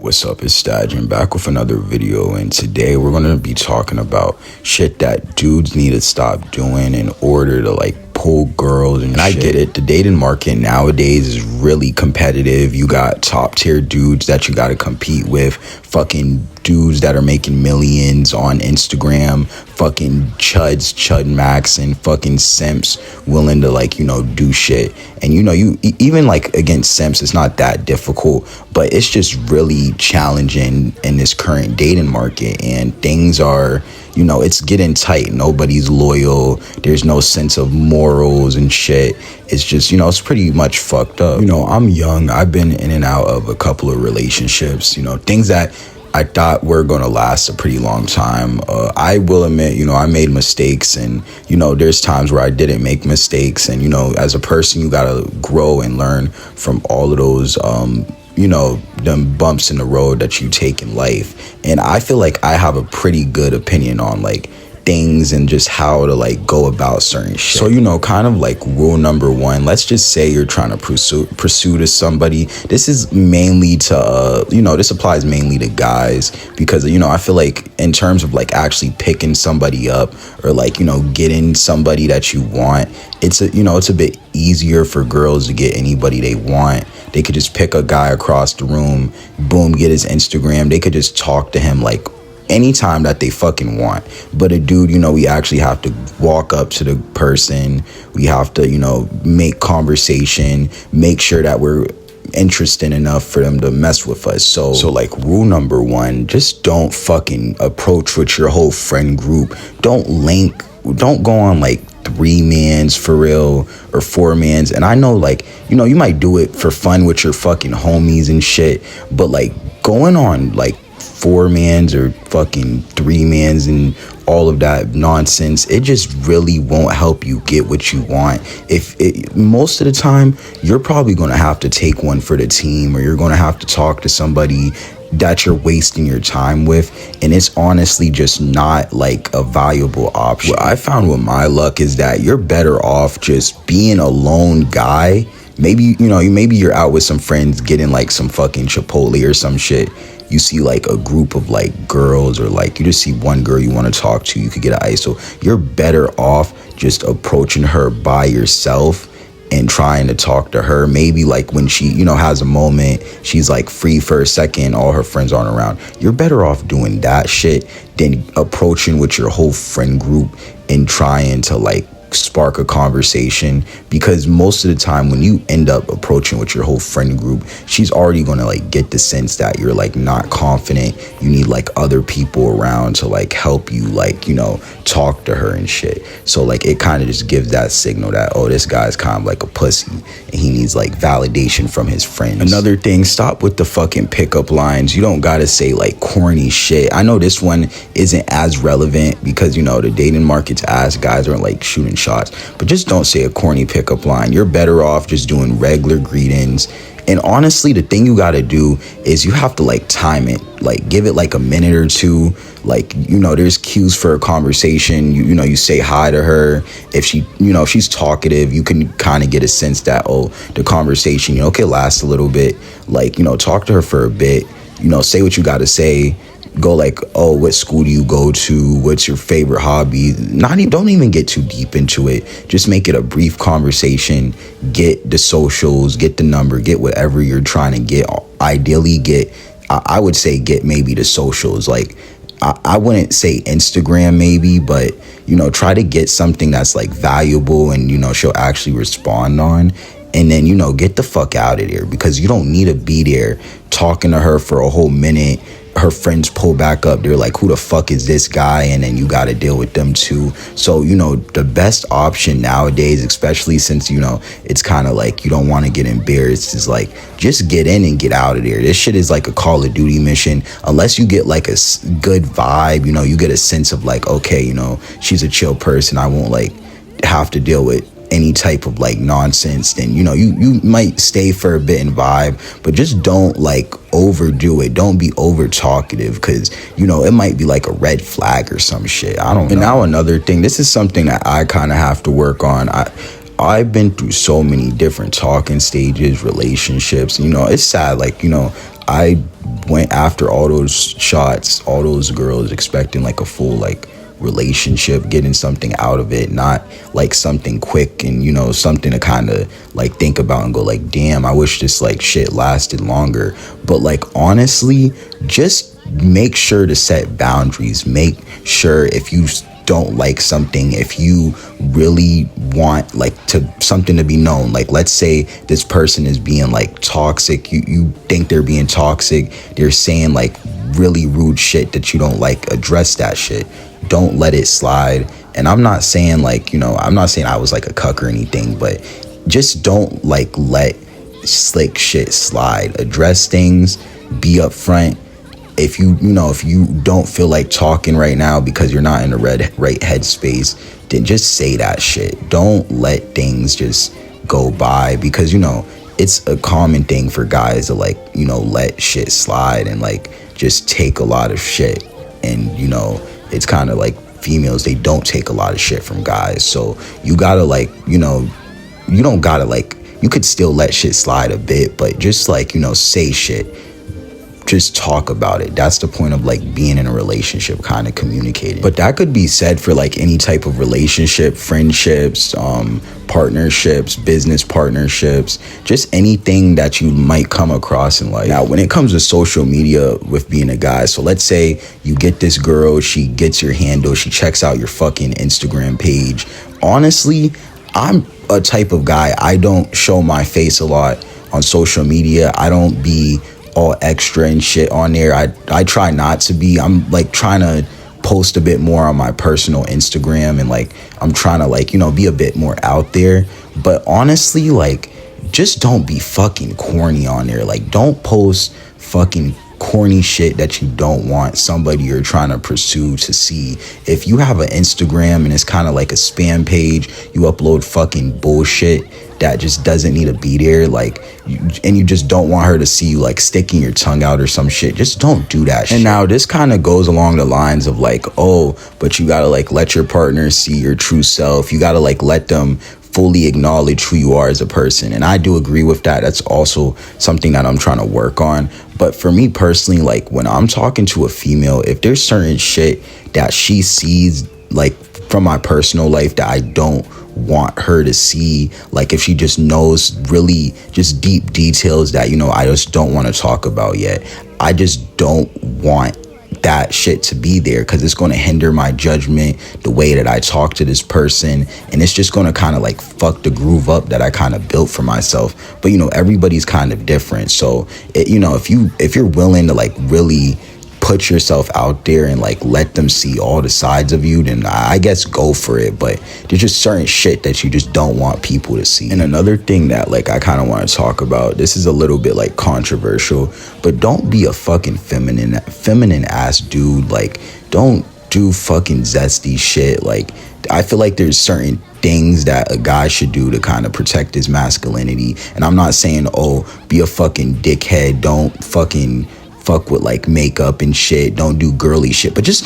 What's up, it's Stadgen back with another video, and today we're going to be talking about shit that dudes need to stop doing in order to pull girls and I get it, the dating market nowadays is really competitive. You got top tier dudes that you got to compete with, fucking dudes that are making millions on Instagram, fucking chud max and fucking simps willing to do shit. And you even against simps, it's not that difficult, but it's just really challenging in this current dating market, and things are it's getting tight. Nobody's loyal. There's no sense of morals and shit. It's just, it's pretty much fucked up. I'm young. I've been in and out of a couple of relationships, things that I thought were going to last a pretty long time. I will admit, I made mistakes, and, there's times where I didn't make mistakes. And, as a person, you got to grow and learn from all of those, them bumps in the road that you take in life. And I feel like I have a pretty good opinion on things and just how to go about certain shit. So kind of rule number one, let's just say you're trying to pursue to somebody. This is mainly to this applies mainly to guys, because I feel like in terms of actually picking somebody up or getting somebody that you want, it's a bit easier for girls to get anybody they want. They could just pick a guy across the room, boom, get his Instagram. They could just talk to him anytime that they fucking want. But a dude, we actually have to walk up to the person. We have to, make conversation, make sure that we're interesting enough for them to mess with us. So rule number one, just don't fucking approach with your whole friend group. Don't go on 3-mans for real or 4-mans. And I know you might do it for fun with your fucking homies and shit, but going on 4-mans or fucking 3-mans and all of that nonsense, it just really won't help you get what you want. Most of the time, you're probably going to have to take one for the team, or you're going to have to talk to somebody that you're wasting your time with, and it's honestly just not a valuable option. What I found with my luck is that you're better off just being a lone guy. Maybe maybe you're out with some friends getting some fucking Chipotle or some shit. You see a group of girls, or you just see one girl you want to talk to, you could get an ISO. You're better off just approaching her by yourself and trying to talk to her. Maybe when she has a moment, she's free for a second, all her friends aren't around. You're better off doing that shit than approaching with your whole friend group and trying to spark a conversation, because most of the time when you end up approaching with your whole friend group, she's already gonna get the sense that you're not confident. You need other people around to help you talk to her and shit. So it kind of just gives that signal that, oh, this guy's kind of a pussy and he needs validation from his friends. Another thing, stop with the fucking pickup lines. You don't gotta say corny shit. I know this one isn't as relevant because the dating market's ass, guys aren't shooting shots, but just don't say a corny pickup line. You're better off just doing regular greetings. And honestly, the thing you gotta do is you have to time it, give it a minute or two. There's cues for a conversation. You say hi to her. If she if she's talkative, you can kind of get a sense that, oh, the conversation could last a little bit. Talk to her for a bit, say what you gotta say. Go oh, what school do you go to? What's your favorite hobby? Don't even get too deep into it. Just make it a brief conversation. Get the socials, get the number, get whatever you're trying to get. Ideally, I would say get maybe the socials. I wouldn't say Instagram maybe, but try to get something that's valuable and she'll actually respond on. And then get the fuck out of there, because you don't need to be there talking to her for a whole minute. Her friends pull back up. They're who the fuck is this guy? And then you got to deal with them too. So, the best option nowadays, especially since, it's kind of you don't want to get embarrassed, is just get in and get out of there. This shit is a Call of Duty mission. Unless you get a good vibe, you get a sense of okay, she's a chill person. I won't have to deal with any type of nonsense, then you might stay for a bit and vibe, but just don't overdo it. Don't be over talkative, because it might be a red flag or some shit. I don't know. And now another thing, this is something that I kind of have to work on. I've been through so many different talking stages, relationships. It's sad. I went after all those shots, all those girls, expecting like a full like relationship, getting something out of it, not like something quick and, you know, something to kind of like think about and go like, damn, I wish this like shit lasted longer. But like, honestly, just make sure to set boundaries. Make sure if you don't like something, if you really want like to something to be known, like let's say this person is being like toxic, you think they're being toxic, they're saying like really rude shit that you don't like, address that shit. Don't let it slide. And I'm not saying like, you know, I'm not saying I was like a cuck or anything, but just don't like let slick shit slide. Address things, be upfront. If you don't feel like talking right now because you're not in the right headspace, then just say that shit. Don't let things just go by, because, you know, it's a common thing for guys to like, you know, let shit slide and like just take a lot of shit. And, you know, it's kind of like females, they don't take a lot of shit from guys. So you gotta like, you know, you don't gotta like, you could still let shit slide a bit, but just like, you know, say shit. Just talk about it. That's the point of like being in a relationship, kind of communicating. But that could be said for like any type of relationship, friendships, partnerships, business partnerships, just anything that you might come across in life. Now, when it comes to social media with being a guy, so let's say you get this girl, she gets your handle, she checks out your fucking Instagram page. Honestly, I'm a type of guy, I don't show my face a lot on social media. I don't be all extra and shit on there. I try not to be. I'm like trying to post a bit more on my personal Instagram, and like I'm trying to like, you know, be a bit more out there. But honestly, like, just don't be fucking corny on there. Like, don't post fucking corny shit that you don't want somebody you're trying to pursue to see. If you have an Instagram and it's kind of like a spam page, you upload fucking bullshit that just doesn't need to be there, like, and you just don't want her to see you like sticking your tongue out or some shit, just don't do that shit. And now this kind of goes along the lines of like, oh, but you gotta like let your partner see your true self. You gotta like let them fully acknowledge who you are as a person. And I do agree with that. That's also something that I'm trying to work on. But for me personally, like when I'm talking to a female, if there's certain shit that she sees like from my personal life that I don't want her to see, like if she just knows really just deep details that, you know, I just don't want to talk about yet, I just don't want that shit to be there, because it's going to hinder my judgment, the way that I talk to this person, and it's just going to kind of like fuck the groove up that I kind of built for myself. But, you know, everybody's kind of different. So you know, if you're willing to like really put yourself out there and like let them see all the sides of you, then I guess go for it. But there's just certain shit that you just don't want people to see. And another thing that like I kind of want to talk about, this is a little bit like controversial, but don't be a fucking feminine ass dude. Like, don't do fucking zesty shit. Like, I feel like there's certain things that a guy should do to kind of protect his masculinity. And I'm not saying, oh, be a fucking dickhead, don't fucking fuck with like makeup and shit, don't do girly shit, but just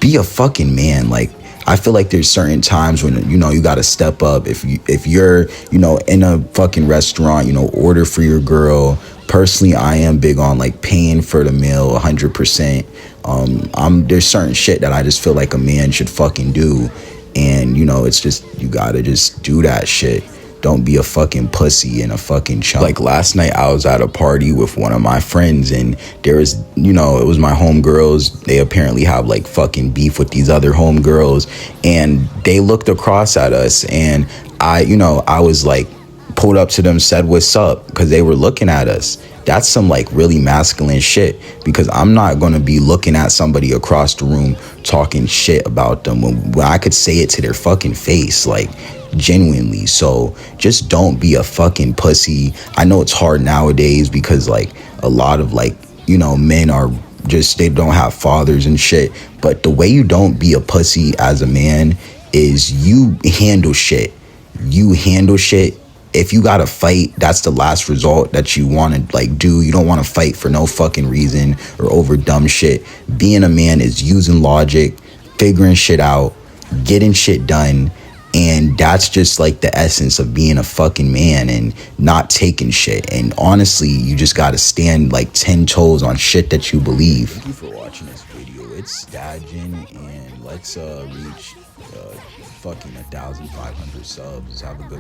be a fucking man. Like, I feel like there's certain times when, you know, you gotta step up. If you're, you know, in a fucking restaurant, you know, order for your girl. Personally, I am big on like paying for the meal 100%. There's certain shit that I just feel like a man should fucking do, and, you know, it's just, you gotta just do that shit. Don't be a fucking pussy and a fucking chump. Like last night I was at a party with one of my friends, and there was, you know, it was my homegirls. They apparently have like fucking beef with these other homegirls, and they looked across at us, and I was like, pulled up to them, said what's up, because they were looking at us. That's some like really masculine shit, because I'm not going to be looking at somebody across the room talking shit about them when I could say it to their fucking face, like genuinely. So just don't be a fucking pussy. I know it's hard nowadays because like a lot of like, you know, men are just, they don't have fathers and shit, but the way you don't be a pussy as a man is you handle shit. If you gotta fight, that's the last result that you want to like do. You don't want to fight for no fucking reason or over dumb shit. Being a man is using logic, figuring shit out, getting shit done, And that's just like the essence of being a fucking man and not taking shit. And honestly, you just gotta stand like 10 toes on shit that you believe. Thank you for watching this video. It's Dajin, and let's reach fucking 1,500 subs. Have a good